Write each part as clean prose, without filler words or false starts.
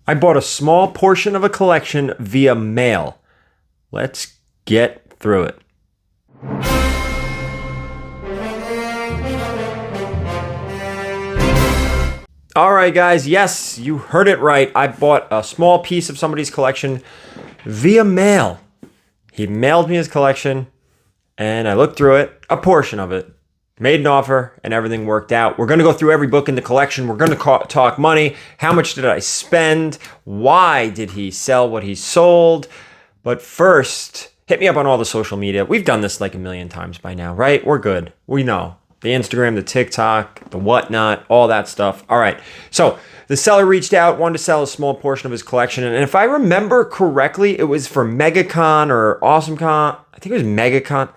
I bought a small portion of a collection via mail. Let's get through it. All right, guys. Yes, you heard it right. I bought a small piece of somebody's collection via mail. He mailed me his collection, and I looked through it, a portion of it, made an offer, and everything worked out. We're going to go through every book in the collection. We're going to talk money. How much did I spend? Why did he sell what he sold? But first, hit me up on all the social media. We've done this like a million times by now, right? We're good. We know. The Instagram, the TikTok, the whatnot, all that stuff. All right. So the seller reached out, wanted to sell a small portion of his collection. And if I remember correctly, it was for MegaCon or AwesomeCon. I think it was MegaCon.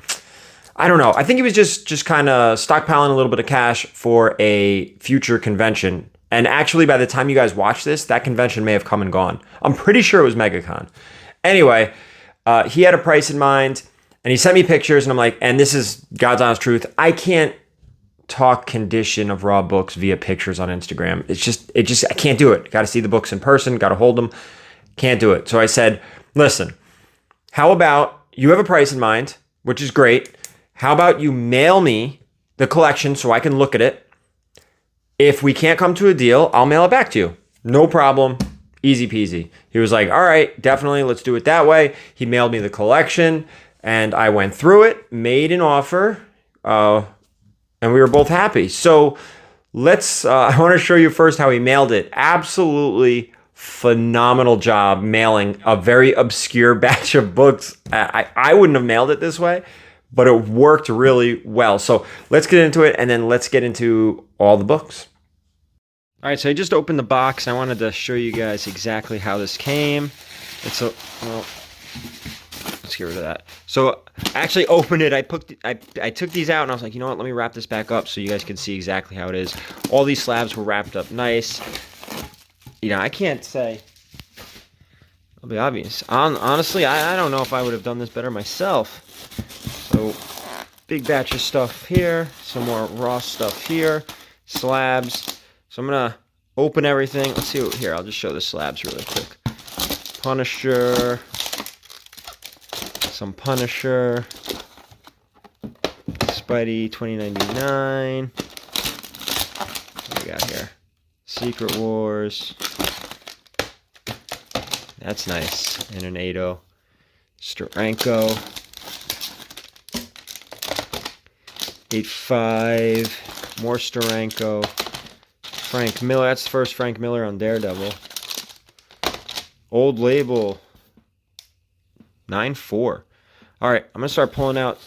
I don't know. I think he was just kind of stockpiling a little bit of cash for a future convention. And actually, by the time you guys watch this, that convention may have come and gone. I'm pretty sure it was MegaCon. Anyway, he had a price in mind, and he sent me pictures, and I'm like, and this is God's honest truth, I can't talk condition of raw books via pictures on Instagram. I can't do it. Got to see the books in person, got to hold them. Can't do it. So I said, listen, how about you have a price in mind, which is great. How about you mail me the collection so I can look at it? If we can't come to a deal, I'll mail it back to you. No problem. Easy peasy. He was like, all right, definitely. Let's do it that way. He mailed me the collection and I went through it, made an offer, and we were both happy. So I want to show you first how he mailed it. Absolutely phenomenal job mailing a very obscure batch of books. I wouldn't have mailed it this way, but it worked really well. So let's get into it, and then let's get into all the books. All right, so I just opened the box. I wanted to show you guys exactly how this came. Let's get rid of that. So I actually opened it. I took these out, and I was like, you know what? Let me wrap this back up so you guys can see exactly how it is. All these slabs were wrapped up nice. You know, I can't say. I'll be obvious. Honestly, I don't know if I would have done this better myself. So, big batch of stuff here. Some more raw stuff here. Slabs. So I'm going to open everything. Let's see what here. I'll just show the slabs really quick. Punisher. Some Punisher. Spidey 2099. What do we got here? Secret Wars. That's nice. And an 8-0. Steranko. 8-5. More Steranko. Frank Miller. That's the first Frank Miller on Daredevil. Old Label. 9-4. All right, I'm gonna start pulling out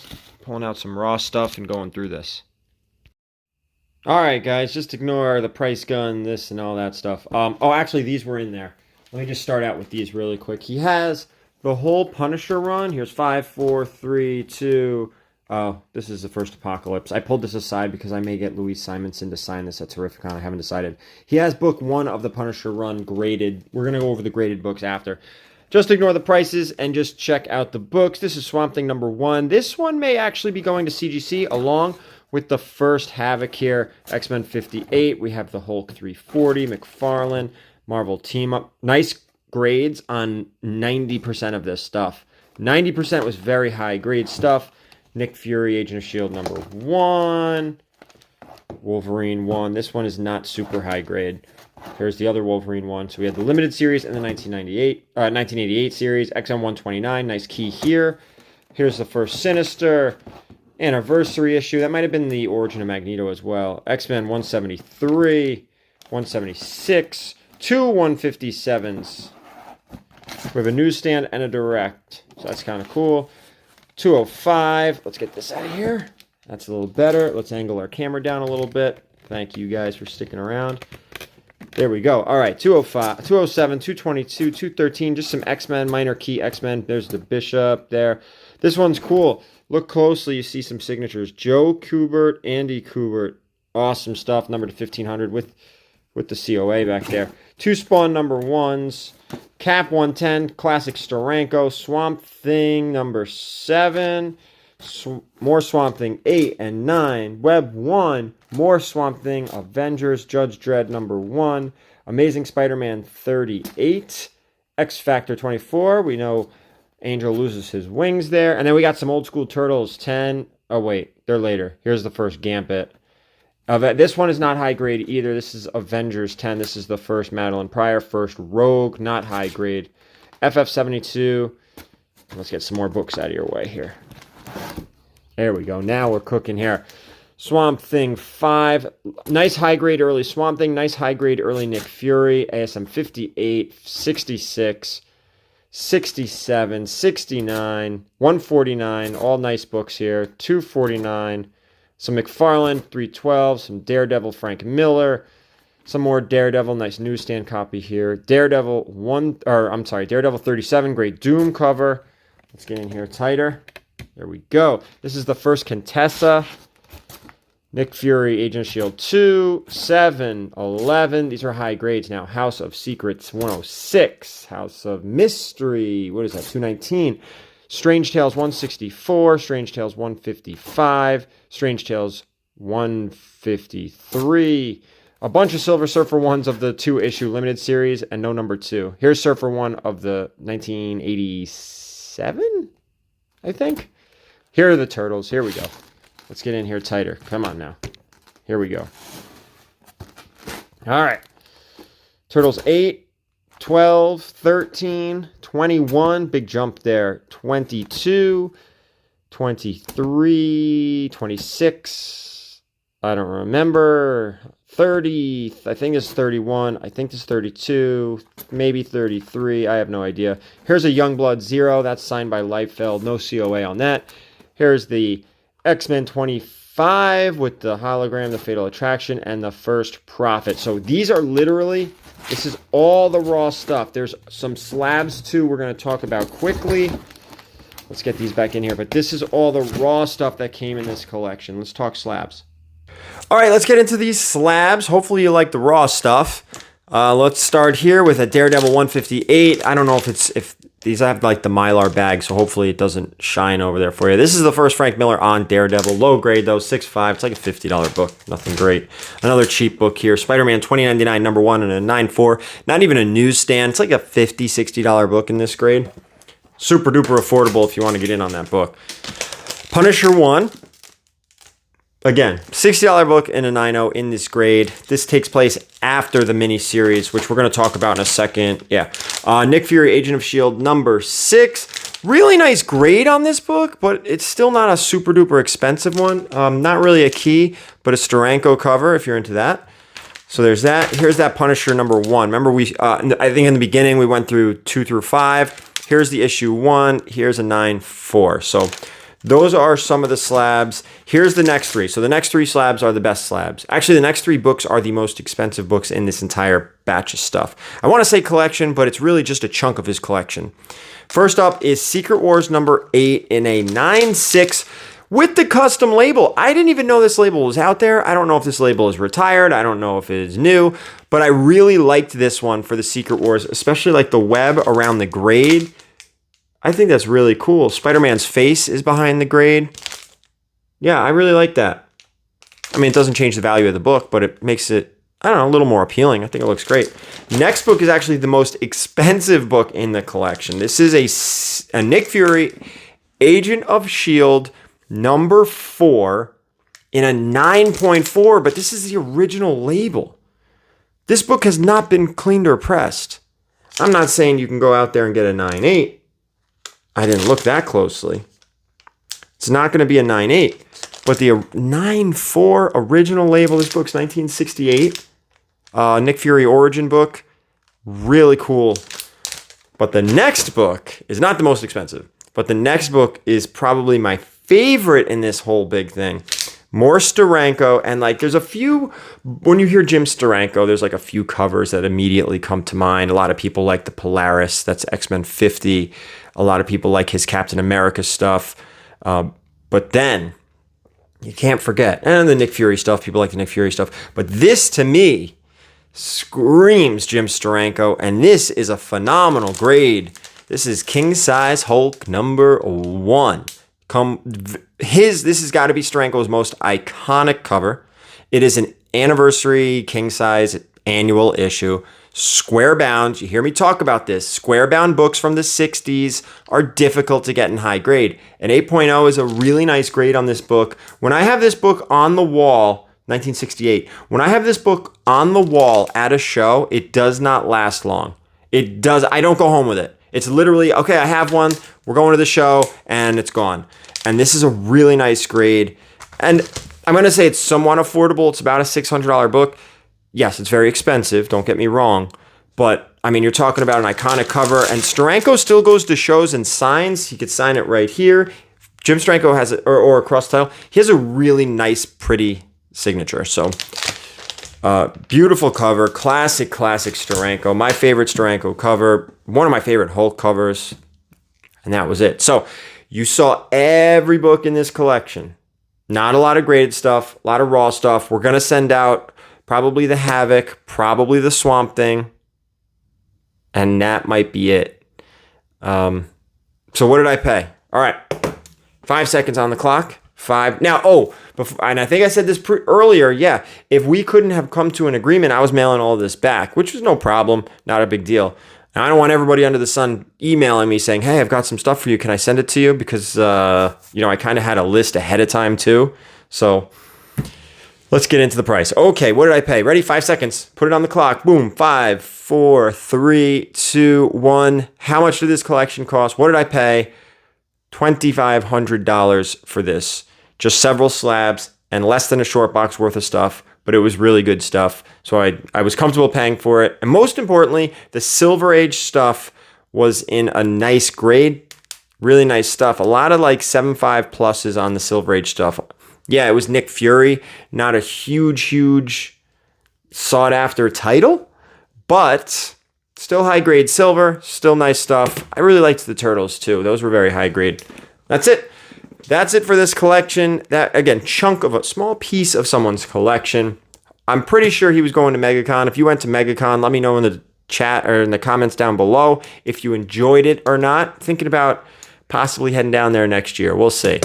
some raw stuff and going through this. All right, guys, just ignore the price gun, this and all that stuff. Actually, these were in there. Let me just start out with these really quick. He has the whole Punisher run. Here's 5, 4, 3, 2. Oh, this is the first Apocalypse. I pulled this aside because I may get Louise Simonson to sign this at Terrificon. I haven't decided. He has book 1 of the Punisher run graded. We're going to go over the graded books after. Just ignore the prices and just check out the books. This is Swamp Thing number 1. This one may actually be going to CGC along with the first Havoc here. X-Men 58. We have the Hulk 340. McFarlane. Marvel Team Up. Nice grades on 90% of this stuff. 90% was very high grade stuff. Nick Fury, Agent of S.H.I.E.L.D. number 1. Wolverine 1. This one is not super high grade. Here's the other Wolverine one. So we had the limited series and the 1988 series. XM129. Nice key here. Here's the first Sinister anniversary issue. That might have been the origin of Magneto as well. X-Men 173. 176. 2 157s. We have a newsstand and a direct. So that's kind of cool. 205. Let's get this out of here. That's a little better. Let's angle our camera down a little bit. Thank you guys for sticking around. There we go. All right, 205, 207, 222, 213. Just some X-Men, minor key X-Men. There's the Bishop there. This one's cool. Look closely. You see some signatures. Joe Kubert, Andy Kubert. Awesome stuff. Number to 1500 with the COA back there. 2 Spawn number 1s. Cap 110, classic Steranko. Swamp Thing number 7. More Swamp Thing 8 and 9. Web 1. More Swamp Thing. Avengers. Judge Dredd number 1. Amazing Spider-Man 38. X-Factor 24. We know Angel loses his wings there. And then we got some old school Turtles 10. Oh, wait. They're later. Here's the first Gambit. This one is not high grade either. This is Avengers 10. This is the first Madeline Pryor. First Rogue. Not high grade. FF72. Let's get some more books out of your way here. There we go. Now we're cooking here. Swamp Thing 5. Nice high grade early Swamp Thing. Nice high grade early Nick Fury. ASM 58, 66, 67, 69, 149. All nice books here. 249. Some McFarlane 312. Some Daredevil Frank Miller. Some more Daredevil. Nice newsstand copy here. Daredevil 37. Great Doom cover. Let's get in here tighter. There we go. This is the first Contessa. Nick Fury, Agent of S.H.I.E.L.D. 2, 7, 11. These are high grades now. House of Secrets 106. House of Mystery, what is that, 219. Strange Tales 164. Strange Tales 155. Strange Tales 153. A bunch of Silver Surfer 1s of the 2-issue limited series and no number 2. Here's Surfer 1 of the 1987, I think. Here are the Turtles. Here we go. Let's get in here tighter. Come on now. Here we go. All right. Turtles 8, 12, 13, 21. Big jump there. 22, 23, 26. I don't remember. 30. I think it's 31. I think it's 32. Maybe 33. I have no idea. Here's a Youngblood 0. That's signed by Liefeld. No COA on that. Here's the X-Men 25 with the hologram, the Fatal Attraction, and the First Prophet. So these are literally, this is all the raw stuff. There's some slabs too we're going to talk about quickly. Let's get these back in here. But this is all the raw stuff that came in this collection. Let's talk slabs. All right, let's get into these slabs. Hopefully you like the raw stuff. Let's start here with a Daredevil 158. I don't know if these have like the Mylar bag, so hopefully it doesn't shine over there for you. This is the first Frank Miller on Daredevil. Low grade though, 6.5. It's like a $50 book. Nothing great. Another cheap book here. Spider-Man 2099 number 1 and a 9.4. Not even a newsstand. It's like a $50, $60 book in this grade. Super duper affordable if you want to get in on that book. Punisher 1. Again, $60 book and a 9.0 in this grade. This takes place after the miniseries, which we're going to talk about in a second. Yeah. Nick Fury, Agent of S.H.I.E.L.D. number 6. Really nice grade on this book, but it's still not a super duper expensive one. Not really a key, but a Steranko cover if you're into that. So there's that. Here's that Punisher number 1. Remember, I think in the beginning we went through 2 through 5. Here's the issue 1. Here's a 9.4. So those are some of the slabs. Here's the next 3. So the next 3 slabs are the best slabs. Actually, the next 3 books are the most expensive books in this entire batch of stuff. I want to say collection, but it's really just a chunk of his collection. First up is Secret Wars number 8 in a 9.6 with the custom label. I didn't even know this label was out there. I don't know if this label is retired. I don't know if it is new, but I really liked this one for the Secret Wars, especially like the web around the grade. I think that's really cool. Spider-Man's face is behind the grade. Yeah, I really like that. I mean, it doesn't change the value of the book, but it makes it, I don't know, a little more appealing. I think it looks great. Next book is actually the most expensive book in the collection. This is a Nick Fury, Agent of S.H.I.E.L.D. number 4 in a 9.4, but this is the original label. This book has not been cleaned or pressed. I'm not saying you can go out there and get a 9.8. I didn't look that closely. It's not going to be a 9.8, but the 9.4 original label, this book's 1968. Nick Fury origin book. Really cool. But the next book is not the most expensive, but the next book is probably my favorite in this whole big thing. More Steranko, and like there's a few, when you hear Jim Steranko, there's like a few covers that immediately come to mind. A lot of people like the Polaris, that's X-Men 50. A lot of people like his Captain America stuff. But then, you can't forget, and the Nick Fury stuff, people like the Nick Fury stuff. But this, to me, screams Jim Steranko, and this is a phenomenal grade. This is King Size Hulk number 1. This has got to be Steranko's most iconic cover. It is an anniversary King Size annual issue. Square bound, you hear me talk about this. Square bound books from the 60s are difficult to get in high grade. An 8.0 is a really nice grade on this book. When I have this book on the wall, 1968, when I have this book on the wall at a show, it does not last long. I don't go home with it. It's literally, okay, I have one, we're going to the show, and it's gone. And this is a really nice grade. And I'm going to say it's somewhat affordable. It's about a $600 book. Yes, it's very expensive, don't get me wrong. But, I mean, you're talking about an iconic cover. And Steranko still goes to shows and signs. He could sign it right here. Jim Steranko has it, or a cross title. He has a really nice, pretty signature. So, beautiful cover. Classic Steranko. My favorite Steranko cover. One of my favorite Hulk covers. And that was it. So, you saw every book in this collection. Not a lot of graded stuff, a lot of raw stuff. We're going to send out probably the Havoc, probably the Swamp Thing, and that might be it. So what did I pay? All right, 5 seconds on the clock. 5. Now, and I think I said this earlier, yeah, if we couldn't have come to an agreement, I was mailing all of this back, which was no problem, not a big deal. And I don't want everybody under the sun emailing me saying, hey, I've got some stuff for you. Can I send it to you? Because, I kind of had a list ahead of time too. So let's get into the price. Okay, what did I pay? Ready? 5 seconds. Put it on the clock. Boom. 5, 4, 3, 2, 1. How much did this collection cost? What did I pay? $2,500 for this. Just several slabs and less than a short box worth of stuff. But it was really good stuff. So I was comfortable paying for it. And most importantly, the Silver Age stuff was in a nice grade. Really nice stuff. A lot of like 7.5 pluses on the Silver Age stuff. Yeah, it was Nick Fury. Not a huge sought after title, but still high grade silver. Still nice stuff. I really liked the Turtles too. Those were very high grade. That's it. That's it for this collection. That, again, chunk of a small piece of someone's collection. I'm pretty sure he was going to MegaCon. If you went to MegaCon, let me know in the chat or in the comments down below if you enjoyed it or not. Thinking about possibly heading down there next year. We'll see.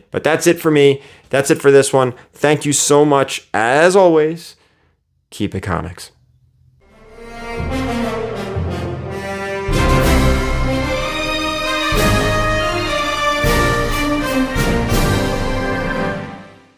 But that's it for me. That's it for this one. Thank you so much. As always, keep it comics.